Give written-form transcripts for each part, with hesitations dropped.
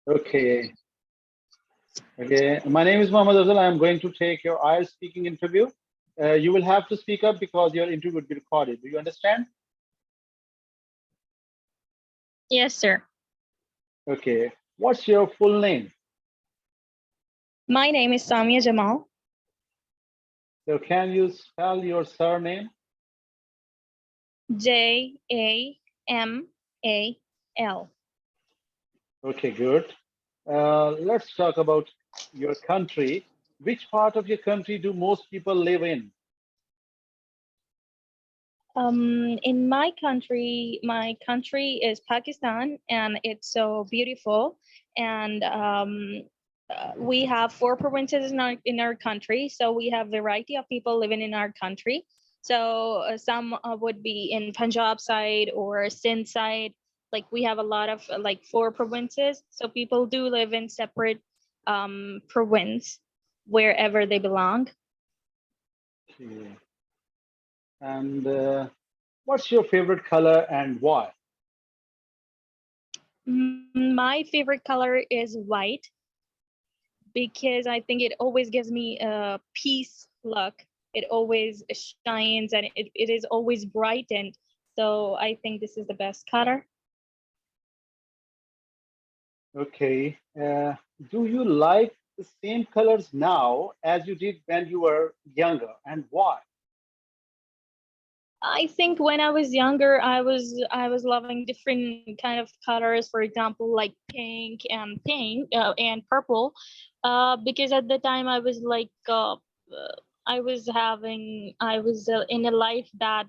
Okay. Okay. My name is Mohammed Azal. I am going to take your Ielts speaking interview. You will have to speak up because your interview would be recorded. Do you understand? Yes, sir. Okay. What's your full name? My name is Samia Jamal. So can you spell your surname? Jamal. Okay, good. Let's talk about your country. Which part of your country do most people live in? In my country is Pakistan, and it's so beautiful. And we have 4 provinces in our country, so we have variety of people living in our country. So some would be in Punjab side or Sindh side. Like we have a lot of like 4 provinces, so people do live in separate province wherever they belong. Okay. And what's your favorite color and why? My favorite color is white because I think it always gives me a peace look. It always shines and it is always brightened. So I think this is the best color. Okay. Do you like the same colors now as you did when you were younger, and why? I think when I was younger, I was loving different kind of colors. For example, like pink and purple, because at the time I was like I was in a life that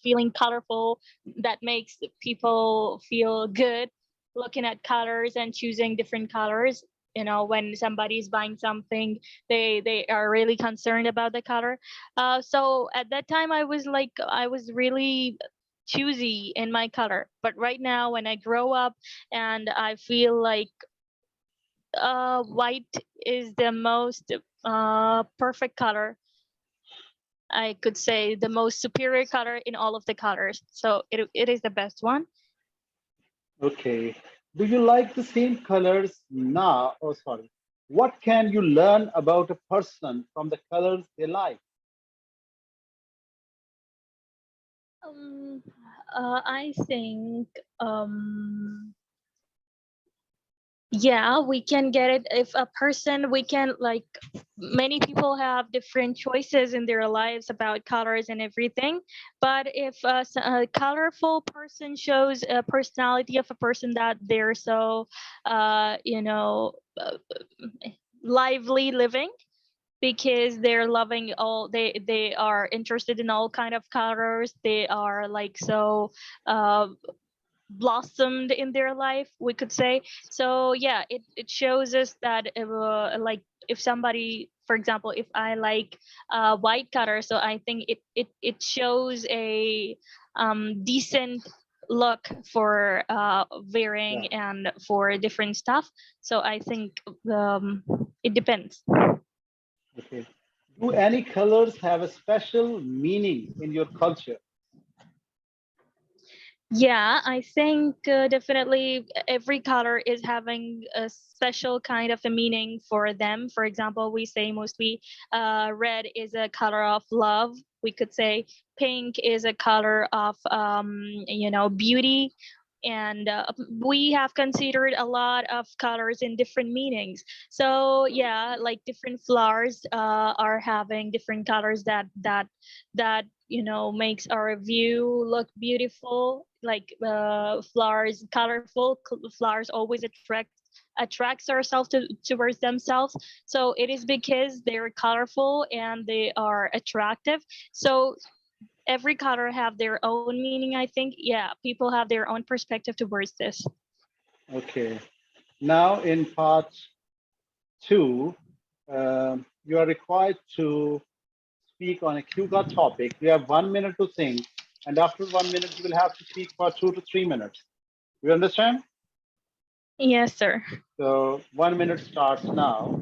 feeling colorful, that makes people feel good, looking at colors and choosing different colors. When somebody's buying something, they are really concerned about the color. So at that time I was really choosy in my color. But right now when I grow up and I feel like white is the most perfect color. I could say the most superior color in all of the colors. So it is the best one. Okay. Do you like the same colors now? Oh, sorry. What can you learn about a person from the colors they like? Um, I think yeah, we can get it if a person we can like many people have different choices in their lives about colors and everything. But if a colorful person shows a personality of a person that they're so lively living, because they're loving all they are interested in all kind of colors, they are like so uh, blossomed in their life, we could say. So yeah, it shows us that like if somebody, for example, if I like white color, so I think it shows a decent look for Yeah. wearing and for different stuff. So I think it depends. Okay. Do any colors have a special meaning in your culture? Yeah, I think definitely every color is having a special kind of a meaning for them. For example, we say mostly red is a color of love. We could say pink is a color of beauty. And we have considered a lot of colors in different meanings. So yeah, like different flowers are having different colors that makes our view look beautiful. Like flowers, colorful flowers always attracts ourselves towards themselves. So it is because they're colorful and they are attractive. So every color have their own meaning, I think. Yeah, people have their own perspective towards this. Okay. Now, in part two, you are required to speak on a QGA topic. You have 1 minute to think, and after 1 minute, you will have to speak for 2 to 3 minutes. You understand? Yes, sir. So 1 minute starts now.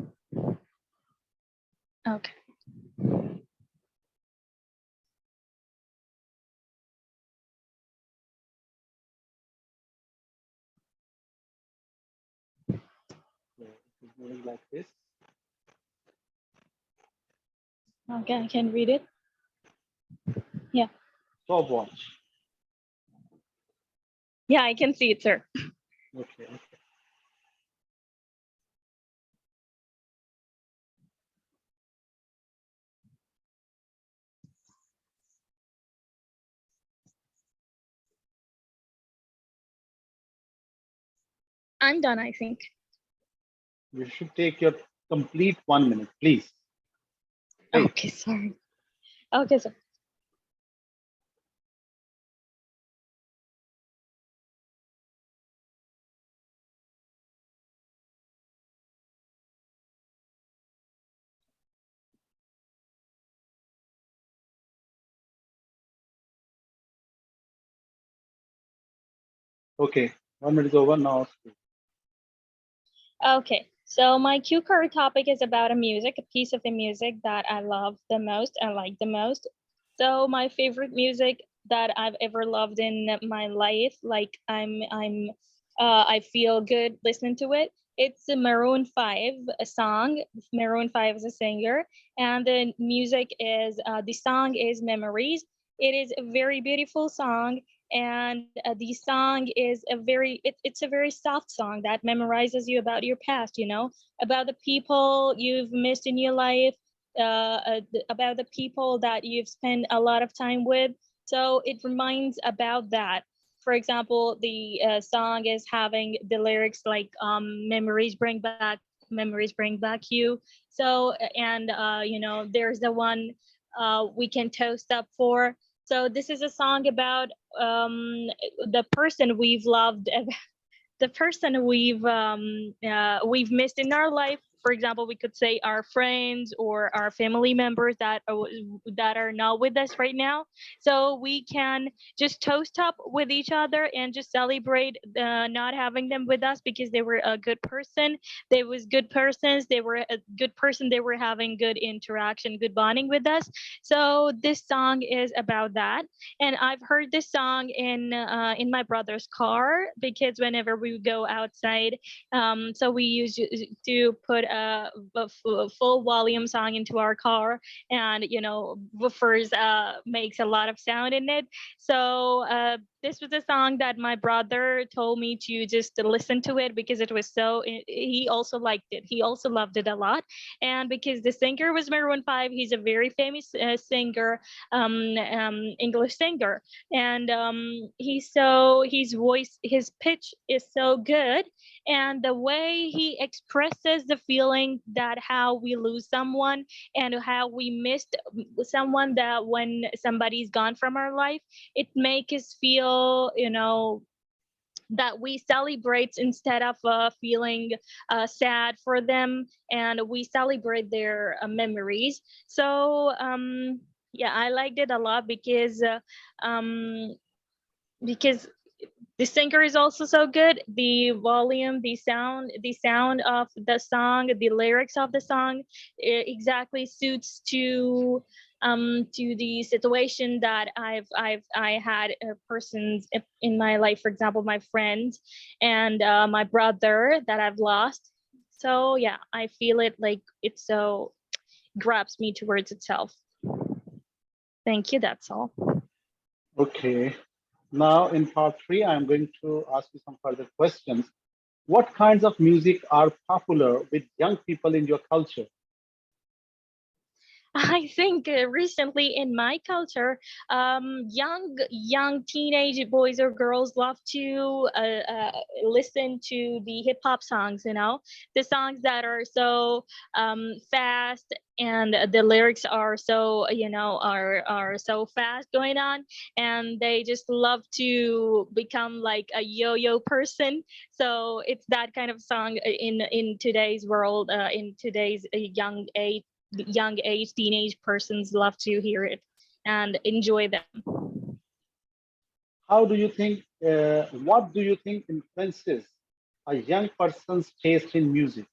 Okay. It's moving like this. Okay, I can read it. Yeah. Stopwatch. Yeah, I can see it, sir. Okay. I'm done, I think. You should take your complete 1 minute, please. Please. Okay, sorry. Okay, sir. Okay. 1 minute is over now. Okay, so my cue card topic is about a music, a piece of the music that I love the most and like the most. So my favorite music that I've ever loved in my life, like I feel good listening to it. It's a Maroon 5 a song. Maroon 5 is a singer, and the song is Memories. It is a very beautiful song, and the song is it's a very soft song that memorizes you about your past, about the people you've missed in your life, about the people that you've spent a lot of time with. So it reminds about that. For example, the song is having the lyrics like memories bring back you. So and there's the one we can toast up for. So this is a song about the person we've loved, the person we've missed in our life. For example, we could say our friends or our family members that are not with us right now. So we can just toast up with each other and just celebrate not having them with us because they were a good person. They was good persons. They were a good person. They were having good interaction, good bonding with us. So this song is about that, and I've heard this song in my brother's car because whenever we go outside, so we used to put a full volume song into our car, and woofers makes a lot of sound in it. So this was a song that my brother told me to just listen to it because it was he also liked it. He also loved it a lot, and because the singer was Maroon 5, he's a very famous singer, English singer, and his voice, his pitch is so good, and the way he expresses the feeling that how we lose someone and how we missed someone, that when somebody's gone from our life, it makes us feel, that we celebrate instead of feeling sad for them, and we celebrate their memories. So yeah, I liked it a lot um, because the singer is also so good. The volume, the sound of the song, the lyrics of the song, it exactly suits to the situation that I had persons in my life. For example, my friend and my brother that I've lost. So yeah, I feel it like it so grabs me towards itself. Thank you. That's all. Okay. Now, in part three, I'm going to ask you some further questions. What kinds of music are popular with young people in your culture? I think recently in my culture, young teenage boys or girls love to listen to the hip hop songs. The songs that are so fast, and the lyrics are so are so fast going on, and they just love to become like a yo-yo person. So it's that kind of song in today's world, in today's young age teenage persons love to hear it and enjoy them. How do you think, what do you think influences a young person's taste in music?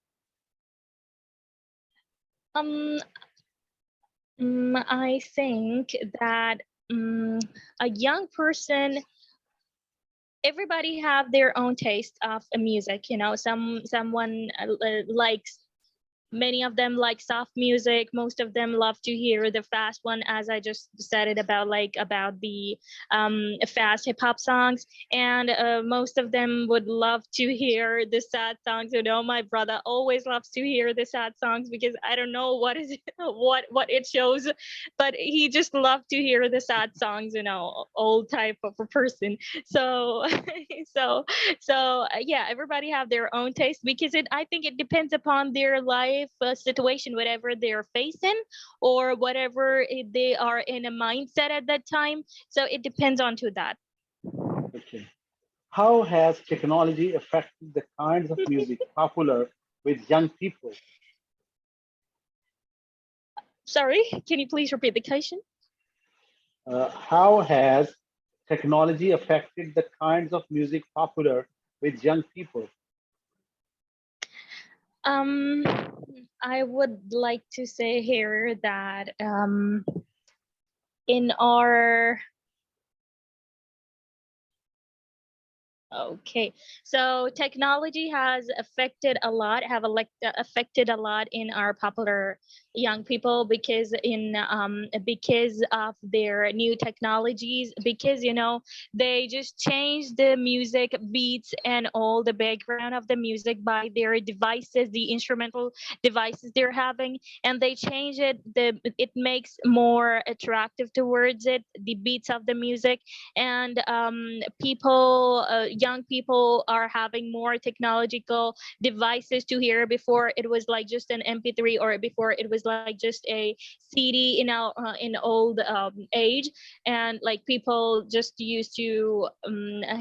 um I think that um, a young person everybody have their own taste of music. Someone likes, many of them like soft music, most of them love to hear the fast one, as I just said it about, like, about the fast hip hop songs. And most of them would love to hear the sad songs. My brother always loves to hear the sad songs, because I don't know what is it, what it shows, but he just loved to hear the sad songs, old type of a person. So so yeah, everybody have their own taste, because I think it depends upon their life situation, whatever they're facing, or whatever they are in a mindset at that time. So it depends on to that. Okay. How has technology affected the kinds of music popular with young people? Sorry, can you please repeat the question? How has technology affected the kinds of music popular with young people? um I would like to say here that in our Okay, so technology has affected a lot in our popular young people, because of their new technologies, because they just change the music beats and all the background of the music by their devices, the instrumental devices they're having, and they change it makes more attractive towards it, the beats of the music. And young people are having more technological devices to hear. Before it was like just an mp3, or before it was like just a cd in old age. And like people just used to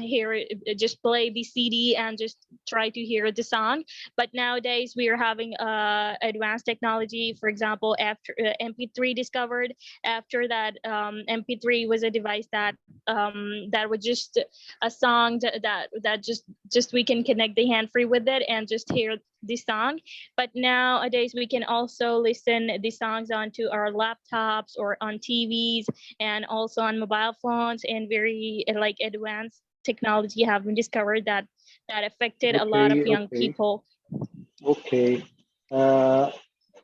hear it, just play the cd and just try to hear the song. But nowadays we are having advanced technology. For example, after mp3 discovered, after that mp3 was a device that was just a song that just we can connect the hand free with it and just hear the song. But nowadays we can also listen the songs onto our laptops or on tvs, and also on mobile phones, and very like advanced technology have been discovered that affected a lot of Okay, young okay, people. okay. Uh,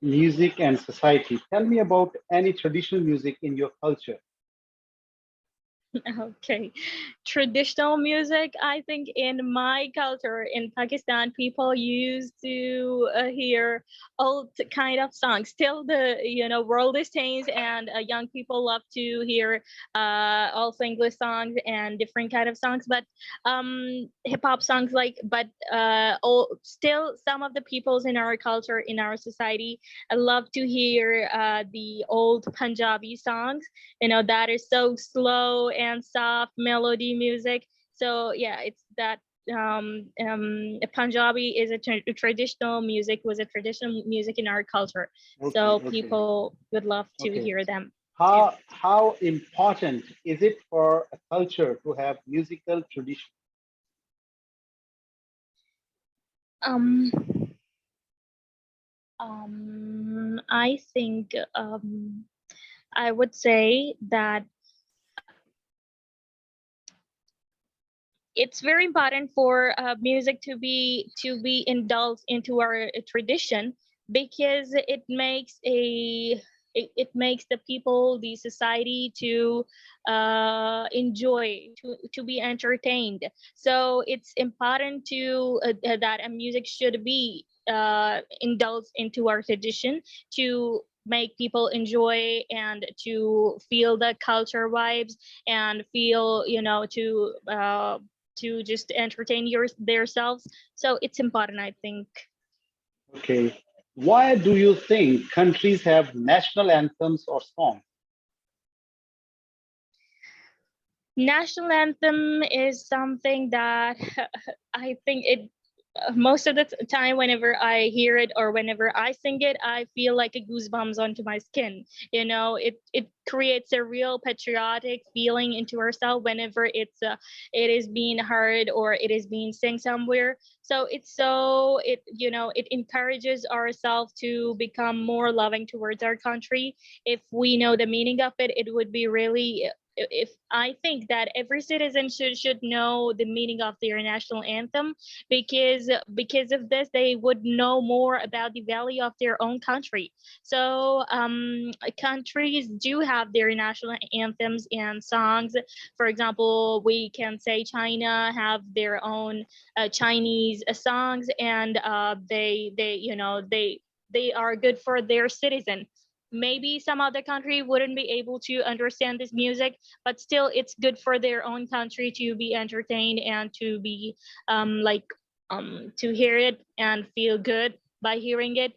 Music and society. Tell me about any traditional music in your culture. Okay. Traditional music, I think in my culture in Pakistan, people used to hear old kind of songs. Still, the world is changed, and young people love to hear also English songs and different kind of songs, but hip hop songs, like, but still some of the peoples in our culture, in our society, love to hear the old Punjabi songs, that is so slow and soft melody music. So yeah, it's that Punjabi is traditional music, was a traditional music in our culture. Okay, So okay, people would love to okay. hear them too. How important is it for a culture to have musical tradition? Um, I think I would say that it's very important for music to be indulged into our tradition, because it makes the people, the society, to enjoy, to be entertained. So it's important that a music should be indulged into our tradition, to make people enjoy and to feel the culture vibes, and feel, to just entertain themselves. So it's important, I think. Okay. Why do you think countries have national anthems or songs? National anthem is something that I think it most of the time, whenever I hear it or whenever I sing it, I feel like a goosebumps onto my skin. It creates a real patriotic feeling into ourselves whenever it is being heard or it is being sung somewhere. So it encourages ourselves to become more loving towards our country. If we know the meaning of it, it would be really if I think that every citizen should know the meaning of their national anthem, because of this they would know more about the value of their own country. So countries do have their national anthems and songs. For example, we can say China have their own Chinese songs, and they they are good for their citizen. Maybe some other country wouldn't be able to understand this music, but still it's good for their own country to be entertained and to be like to hear it and feel good by hearing it.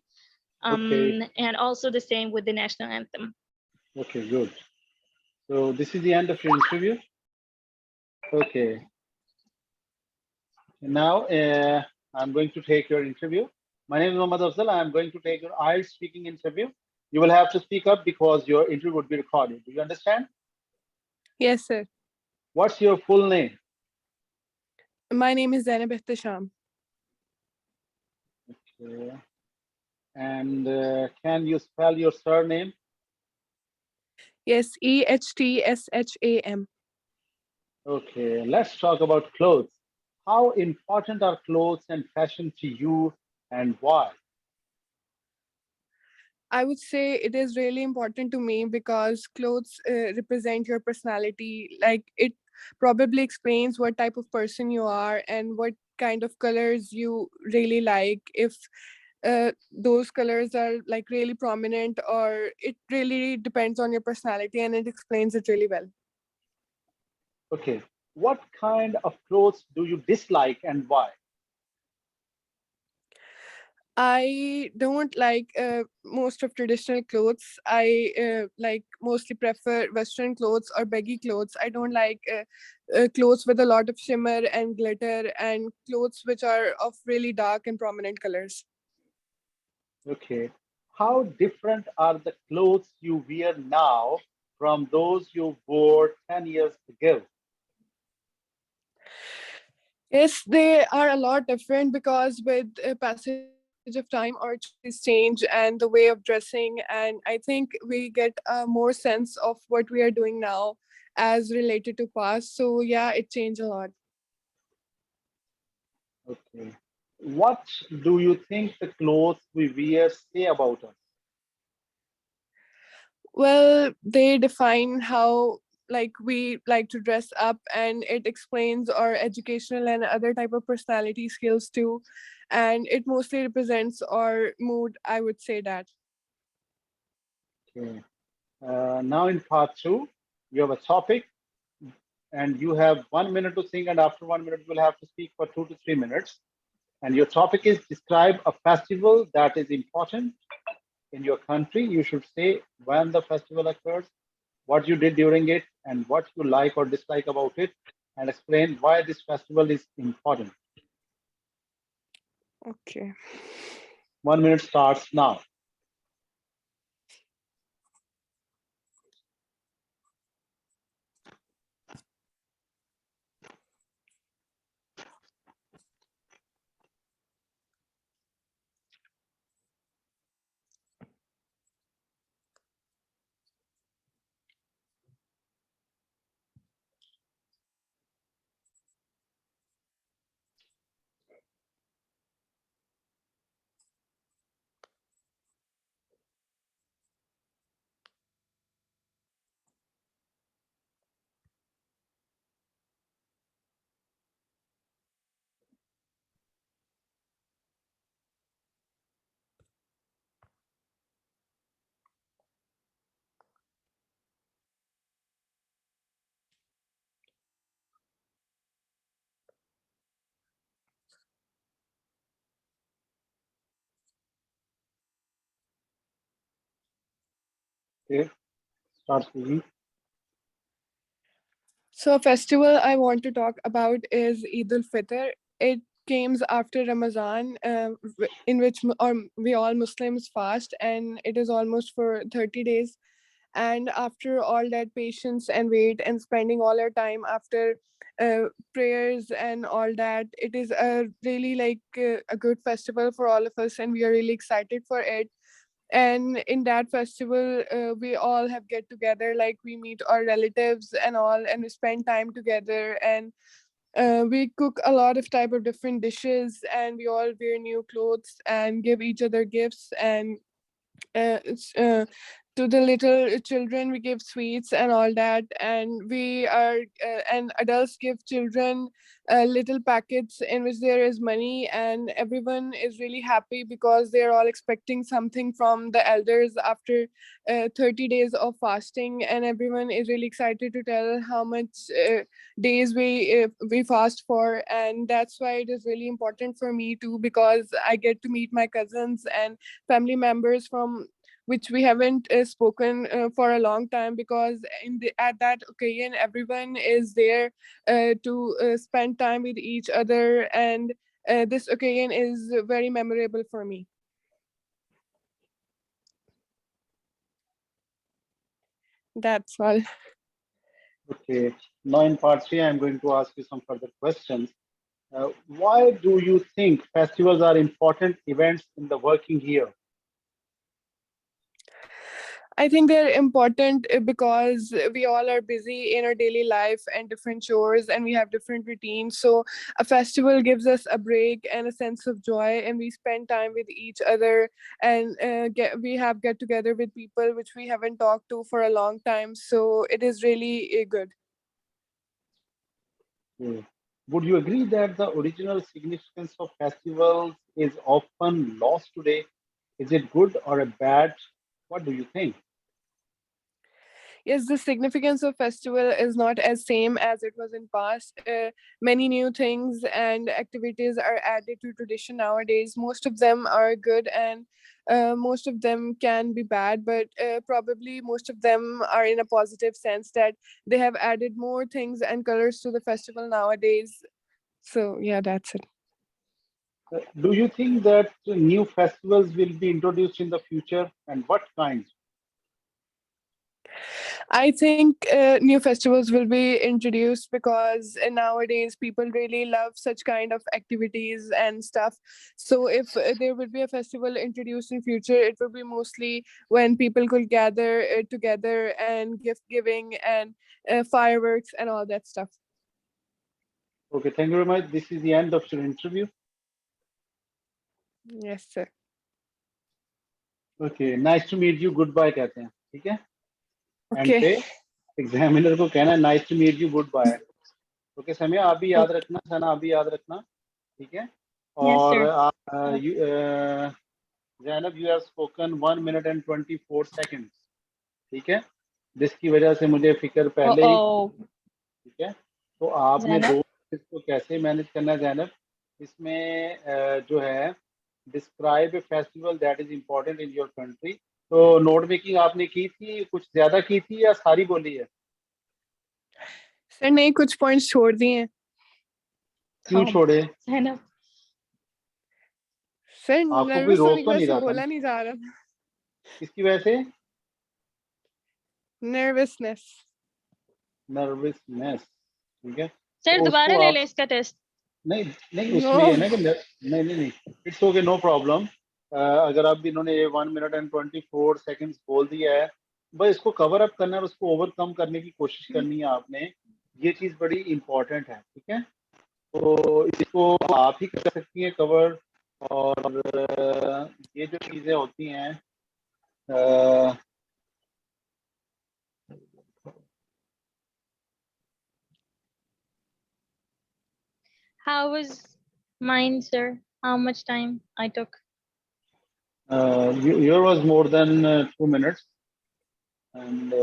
Okay. And also the same with the national anthem. Okay, good. So this is the end of your interview. Okay. Now I'm going to take your interview. My name is Mohammad Afzal. I'm going to take your Ielts speaking interview. You will have to speak up because your interview would be recorded. Do you understand? Yes, sir. What's your full name? My name is Zainab Ihtisham. Okay. And can you spell your surname? Yes, Ehtsham. Okay, let's talk about clothes. How important are clothes and fashion to you, and why? I would say it is really important to me because clothes represent your personality. Like it probably explains what type of person you are and what kind of colors you really like. If those colors are like really prominent, or it really depends on your personality and it explains it really well. Okay, what kind of clothes do you dislike and why? I don't like most of traditional clothes. I like mostly prefer Western clothes or baggy clothes. I don't like clothes with a lot of shimmer and glitter, and clothes which are of really dark and prominent colors. Okay, how different are the clothes you wear now from those you wore 10 years ago? Yes, they are a lot different because with passage of time, our choices change and the way of dressing. And I think we get a more sense of what we are doing now as related to past. So yeah, it changed a lot. Okay, what do you think the clothes we wear say about us? Well, they define how like we like to dress up, and it explains our educational and other type of personality skills too. And it mostly represents our mood, I would say that. Okay. Now in part two, you have a topic and you have 1 minute to think, and after 1 minute, you will have to speak for 2 to 3 minutes. And your topic is describe a festival that is important in your country. You should say when the festival occurs, what you did during it, and what you like or dislike about it, and explain why this festival is important. Okay. 1 minute starts now. Okay, start speaking. So a festival I want to talk about is Eid al-Fitr. It comes after Ramadan, in which we all Muslims fast, and it is almost for 30 days. And after all that patience and wait and spending all our time after prayers and all that, it is a really like a good festival for all of us, and we are really excited for it. And in that festival, we all have get together, like we meet our relatives and all, and we spend time together. And we cook a lot of type of different dishes, and we all wear new clothes and give each other gifts. And it's, to the little children we give sweets and all that. And we are and adults give children little packets in which there is money, and everyone is really happy because they're all expecting something from the elders after 30 days of fasting. And everyone is really excited to tell how much days we fast for. And that's why it is really important for me too, because I get to meet my cousins and family members from which we haven't spoken for a long time, because at that occasion everyone is there to spend time with each other. And this occasion is very memorable for me. That's all. Okay. Now in part three, I'm going to ask you some further questions. Why do you think festivals are important events in the working year? I think they're important because we all are busy in our daily life and different chores, and we have different routines. So a festival gives us a break and a sense of joy, and we spend time with each other. And get together with people which we haven't talked to for a long time. So it is really good. Okay. Would you agree that the original significance of festivals is often lost today? Is it good or a bad? What do you think? Yes, the significance of festival is not as same as it was in past. Many new things and activities are added to tradition nowadays. Most of them are good, and most of them can be bad, but probably most of them are in a positive sense, that they have added more things and colors to the festival nowadays. So yeah, that's it. Do you think that new festivals will be introduced in the future, and what kinds? I think new festivals will be introduced because nowadays people really love such kind of activities and stuff. So if there will be a festival introduced in future, it will be mostly when people could gather together, and gift giving and fireworks and all that stuff. Okay, thank you very much. This is the end of your interview. Yes, sir. Okay, nice to meet you. Goodbye कहते हैं, ठीक है? And Okay. पे examiner को कहना है nice to meet you goodbye. Okay समय आप भी याद रखना, सना आप भी याद रखना, ठीक है? Yes, और sir. Zainab you have spoken 1 minute and 24 seconds, ठीक है? जिसकी वजह से मुझे फिक्र पहले ही, Uh-oh. ठीक है? तो आपने Zainab? 2 इसको कैसे मैनेज करना है जैनब? इसमें जो है describe A festival that is important in your country. तो नोट मेकिंग आपने की थी, कुछ ज्यादा की थी या सारी बोली है? सर नहीं, कुछ पॉइंट्स छोड़ दिए हैं. क्यों छोड़े? Zainab. सर आपको कोई नर्वस रोक होने की तो वजह नहीं से रहा था बोला ना? नहीं जा रहा था. किसकी वजह से? नर्वसनेस. नर्वसनेस, ठीक है? Sir, तो दोबारा उसको ले आप लें इसका टेस्ट. नहीं नहीं नो. उसमें ये है ना कि नहीं नहीं नहीं, इट्स ओके, नो प्रॉब्लम. अगर अब इन्होंने 1 minute and 24 seconds बोल दिया है, बस इसको कवर अप करना है, उसको ओवरकम करने की कोशिश करनी है आपने. ये चीज बड़ी इंपॉर्टेंट है, ठीक है? तो इसको आप ही कर सकती हैं कवर. और ये जो चीजें होती हैं, How was mine, sir? How much time I took? your was more than 2 minutes, and